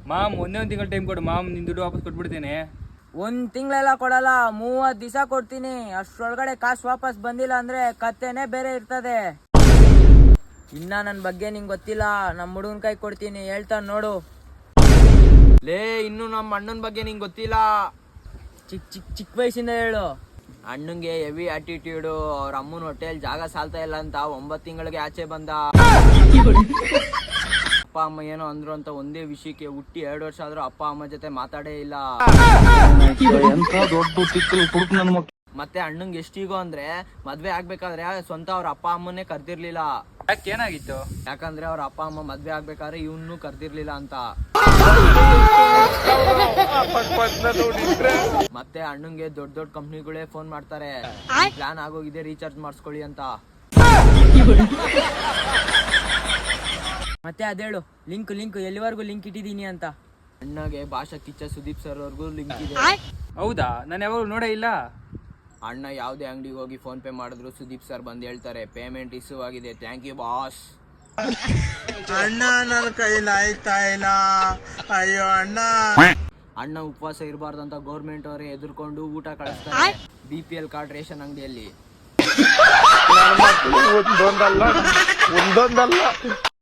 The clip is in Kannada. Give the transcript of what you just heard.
ಮಾಮ್ ಒಂದೇ ಒಂದು ತಿಂಗಳು ಟೈಮ್ ಕೊಡು ಮಾಮ್, ನಿನ್ ದುಡ್ಡು ವಾಪಸ್ ಕೊಟ್ಬಿಡ್ತೇನೆ. 1 ತಿಂಗಳೆಲ್ಲ ಕೊಡಲ್ಲ, 30 ದಿವಸ ಕೊಡ್ತೀನಿ. ಅಷ್ಟ್ರೊಳಗಡೆ ಕಾಸು ವಾಪಸ್ ಬಂದಿಲ್ಲ ಅಂದ್ರೆ ಕತ್ತೆನೇ ಬೇರೆ ಇರ್ತದೆ. ಇನ್ನ ನನ್ ಬಗ್ಗೆ ನಿಂಗೆ ಗೊತ್ತಿಲ್ಲ, ನಮ್ಮ ಹುಡುಗನ್ ಕೈ ಕೊಡ್ತೀನಿ, ಹೇಳ್ತಾನೆ ನೋಡು. ಲೇ, ಇನ್ನು ನಮ್ಮ ಅಣ್ಣನ ಬಗ್ಗೆ ನಿಂಗೆ ಗೊತ್ತಿಲ್ಲ. ಚಿಕ್ಕ ವಯಸ್ಸಿಂದ ಹೇಳು. ಅಣ್ಣಂಗೆ ಹೆವಿ ಆಟಿಟ್ಯೂಡು. ಅವ್ರ ಅಮ್ಮನ ಹೊಟ್ಟೆಯಲ್ಲಿ ಜಾಗ ಸಾಲ್ತಾ ಇಲ್ಲ ಅಂತ 9 ತಿಂಗಳಿಗೆ ಆಚೆ ಬಂದ. ಅಪ್ಪ ಅಮ್ಮ ಏನೋ ಅಂದ್ರು ಅಂತ ಒಂದೇ ವಿಷಯಕ್ಕೆ ಹುಟ್ಟಿ 2 ವರ್ಷ ಆದ್ರೂ ಅಪ್ಪ ಅಮ್ಮ ಜೊತೆ ಮಾತಾಡೇ ಇಲ್ಲ. ಮತ್ತೆ ಅಣ್ಣಂಗೆ ಎಷ್ಟಿಗೋ ಅಂದ್ರೆ ಮದ್ವೆ ಆಗ್ಬೇಕಾದ್ರೆ ಸ್ವಂತ ಅವ್ರ ಅಪ್ಪ ಅಮ್ಮನ್ನೇ ಕರ್ದಿರ್ಲಿಲ್ಲ. ಏನಾಗಿತ್ತು? ಯಾಕಂದ್ರೆ ಅವ್ರ ಅಪ್ಪ ಅಮ್ಮ ಮದ್ವೆ ಆಗ್ಬೇಕಾದ್ರೆ ಇವನು ಕರ್ದಿರ್ಲಿಲ್ಲ ಅಂತ. ಮತ್ತೆ ಅಣ್ಣಂಗೆ ದೊಡ್ಡ ದೊಡ್ಡ ಕಂಪ್ನಿಗಳೇ ಫೋನ್ ಮಾಡ್ತಾರೆ, ಪ್ಲಾನ್ ಆಗೋಗಿದೆ ರೀಚಾರ್ಜ್ ಮಾಡಿಸ್ಕೊಳ್ಳಿ ಅಂತ. ಮತ್ತೆ ಅದೇಳು, ಲಿಂಕ್ ಎಲ್ಲಿವರೆಗೂ ಲಿಂಕ್ ಇಟ್ಟಿದೀನಿ ಅಂತ. ಅಣ್ಣಗೆ ಭಾಷಾ ಕಿಚ್ಚ ಸುದೀಪ್ ಸರ್ ಅವ್ರಿಗೂ ಲಿಂಕ್ ಇದೆ. ಹೌದಾ? ನಾನು ಯಾವಾಗ ನೋಡೇ ಇಲ್ಲ. ಅಣ್ಣ ಯಾವುದೇ ಅಂಗಡಿಗೆ ಹೋಗಿ ಫೋನ್ ಪೇ ಮಾಡಿದ್ರು ಸುದೀಪ್ ಸರ್ ಬಂದು ಹೇಳ್ತಾರೆ, ಪೇಮೆಂಟ್ ಇಶ್ಯೂ ಆಗಿದೆ, ಥ್ಯಾಂಕ್ ಯು ಬಾಸ್. ಅಣ್ಣ ನನ್ನ ಕೈಲಿ ಆಯ್ತಾ ಇಲ್ಲ, ಅಯ್ಯೋ ಅಣ್ಣ. ಅಣ್ಣ ಉಪವಾಸ ಇರಬಾರ್ದು ಅಂತ ಗೌರ್ಮೆಂಟ್ ಅವರೇ ಎದುರ್ಕೊಂಡು ಊಟ ಕಳಿಸ್ತಾರೆ BPL ಕಾರ್ಡ್ ರೇಷನ್ ಅಂಗಡಿಯಲ್ಲಿ. ಒಂದೊಂದಲ್ಲ